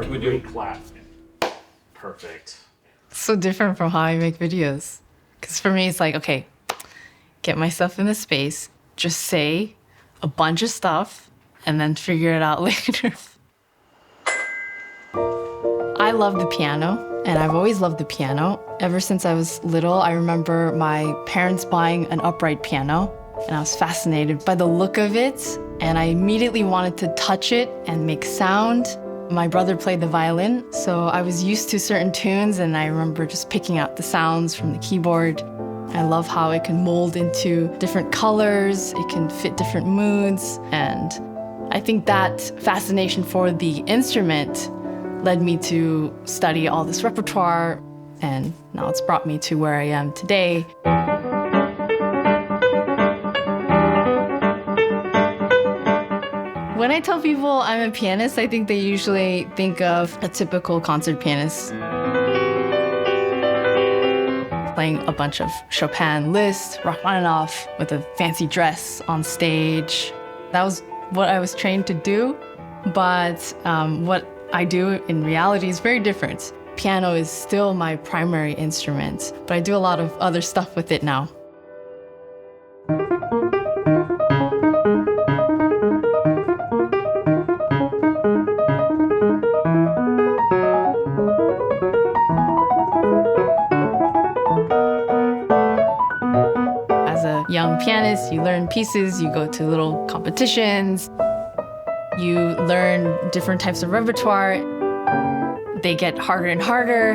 more great clap. Perfect. So different from how I make videos. Because for me, it's like, okay, get myself in the space, just say a bunch of stuff, and then figure it out later. I love the piano, and I've always loved the piano. Ever since I was little, I remember my parents buying an upright piano, and I was fascinated by the look of it, and I immediately wanted to touch it and make sound. My brother played the violin, so I was used to certain tunes, and I remember just picking out the sounds from the keyboard. I love how it can mold into different colors, it can fit different moods, and I think that fascination for the instrument led me to study all this repertoire, and now it's brought me to where I am today. When I tell people I'm a pianist, I think they usually think of a typical concert pianist. Playing a bunch of Chopin, Liszt, Rachmaninoff with a fancy dress on stage. That was what I was trained to do, but what I do in reality is very different. Piano is still my primary instrument, but I do a lot of other stuff with it now. As a young pianist, you learn pieces, you go to little competitions, you learn different types of repertoire. They get harder and harder.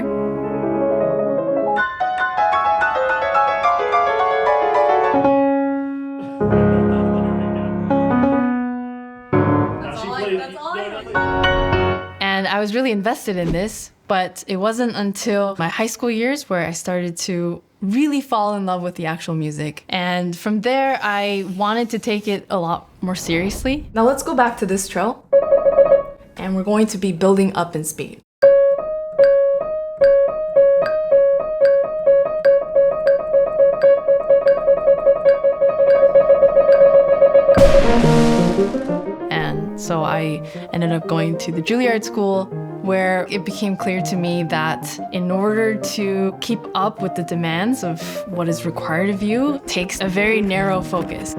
And I was really invested in this, but it wasn't until my high school years where I started to really fall in love with the actual music. And from there, I wanted to take it a lot more seriously. Now let's go back to this trill. And we're going to be building up in speed. And so I ended up going to the Juilliard school, where it became clear to me that in order to keep up with the demands of what is required of you, it takes a very narrow focus.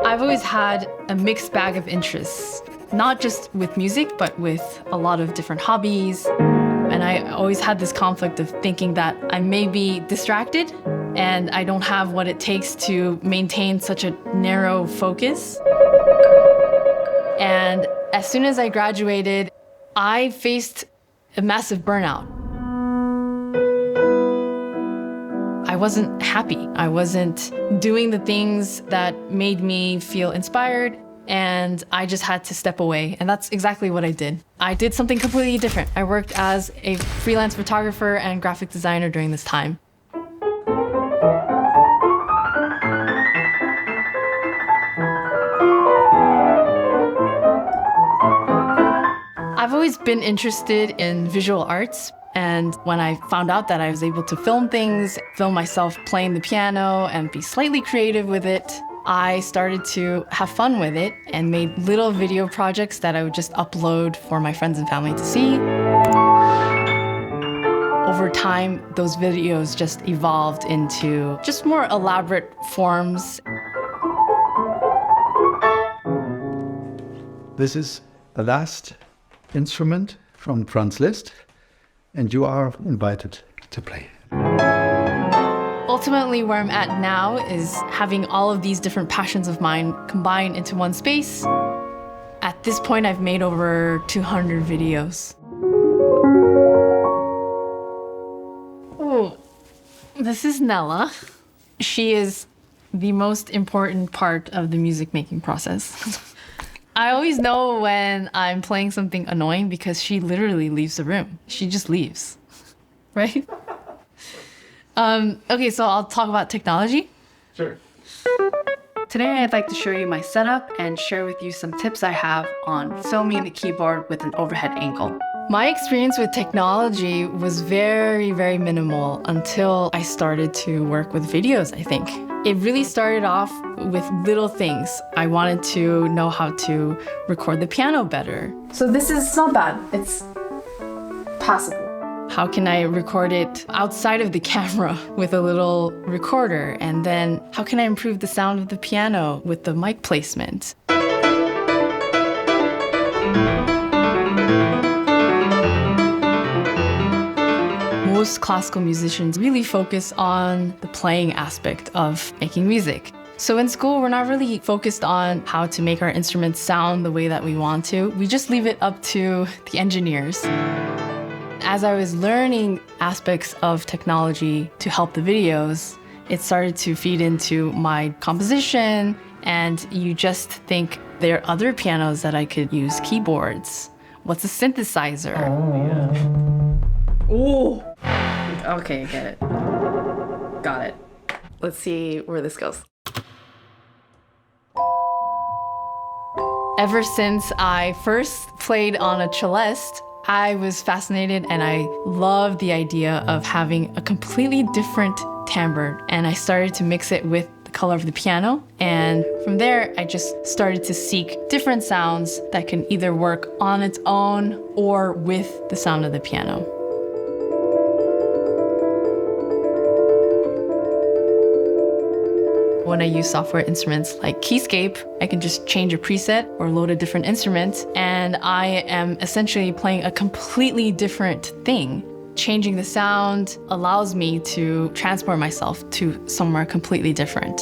I've always had a mixed bag of interests, not just with music, but with a lot of different hobbies. And I always had this conflict of thinking that I may be distracted and I don't have what it takes to maintain such a narrow focus. And as soon as I graduated, I faced a massive burnout. I wasn't happy. I wasn't doing the things that made me feel inspired, and I just had to step away. And that's exactly what I did. I did something completely different. I worked as a freelance photographer and graphic designer during this time. I've always been interested in visual arts, and when I found out that I was able to film things, film myself playing the piano and be slightly creative with it, I started to have fun with it and made little video projects that I would just upload for my friends and family to see. Over time, those videos just evolved into just more elaborate forms. This is the last instrument from Franz Liszt, and you are invited to play. Ultimately, where I'm at now is having all of these different passions of mine combined into one space. At this point, I've made over 200 videos. Oh, this is Nella. She is the most important part of the music making process. I always know when I'm playing something annoying because she literally leaves the room. She just leaves, right? Okay, so I'll talk about technology. Sure. Today I'd like to show you my setup and share with you some tips I have on filming the keyboard with an overhead angle. My experience with technology was very, very minimal until I started to work with videos, I think. It really started off with little things. I wanted to know how to record the piano better. So this is not bad. It's passable. How can I record it outside of the camera with a little recorder? And then how can I improve the sound of the piano with the mic placement? Most classical musicians really focus on the playing aspect of making music. So in school, we're not really focused on how to make our instruments sound the way that we want to. We just leave it up to the engineers. As I was learning aspects of technology to help the videos, it started to feed into my composition, and you just think there are other pianos that I could use, keyboards. What's a synthesizer? Oh. Okay, I get it. Got it. Let's see where this goes. Ever since I first played on a celeste, I was fascinated and I loved the idea of having a completely different timbre. And I started to mix it with the color of the piano. And from there, I just started to seek different sounds that can either work on its own or with the sound of the piano. When I use software instruments like Keyscape, I can just change a preset or load a different instrument, and I am essentially playing a completely different thing. Changing the sound allows me to transport myself to somewhere completely different.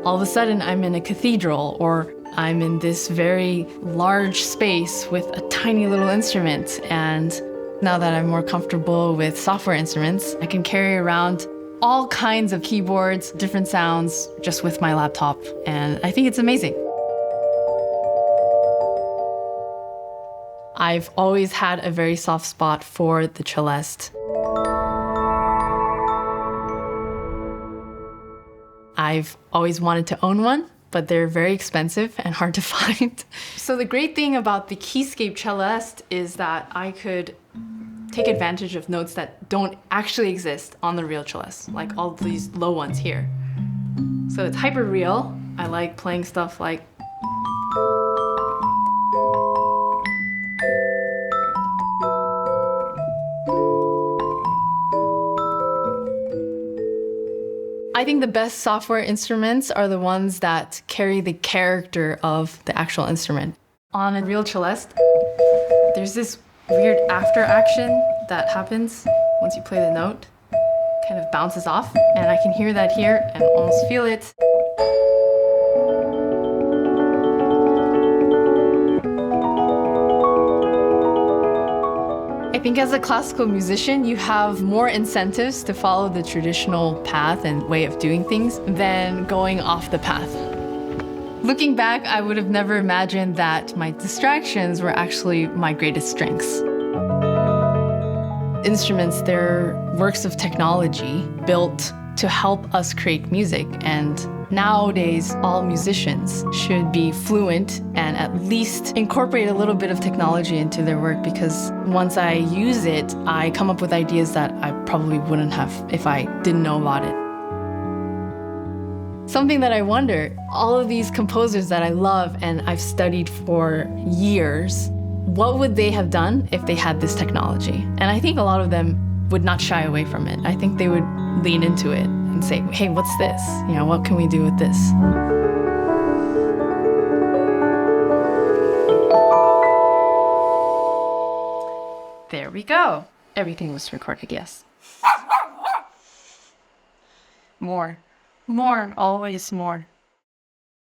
All of a sudden, I'm in a cathedral, or I'm in this very large space with a tiny little instrument, and now that I'm more comfortable with software instruments, I can carry around all kinds of keyboards, different sounds, just with my laptop, and I think it's amazing. I've always had a very soft spot for the celeste. I've always wanted to own one, but they're very expensive and hard to find. So the great thing about the Keyscape Celeste is that I could take advantage of notes that don't actually exist on the real celeste, like all these low ones here. So it's hyper real. I like playing stuff like I think the best software instruments are the ones that carry the character of the actual instrument. On a real celeste, there's this weird after action that happens once you play the note. Kind of bounces off, and I can hear that here and almost feel it. I think as a classical musician, you have more incentives to follow the traditional path and way of doing things than going off the path. Looking back, I would have never imagined that my distractions were actually my greatest strengths. Instruments, they're works of technology built to help us create music, and nowadays all musicians should be fluent and at least incorporate a little bit of technology into their work, because once I use it, I come up with ideas that I probably wouldn't have if I didn't know about it. Something that I wonder, all of these composers that I love and I've studied for years, what would they have done if they had this technology? And I think a lot of them would not shy away from it. I think they would lean into it and say, hey, what's this? You know, what can we do with this? There we go. Everything was recorded, yes. More. More, always more.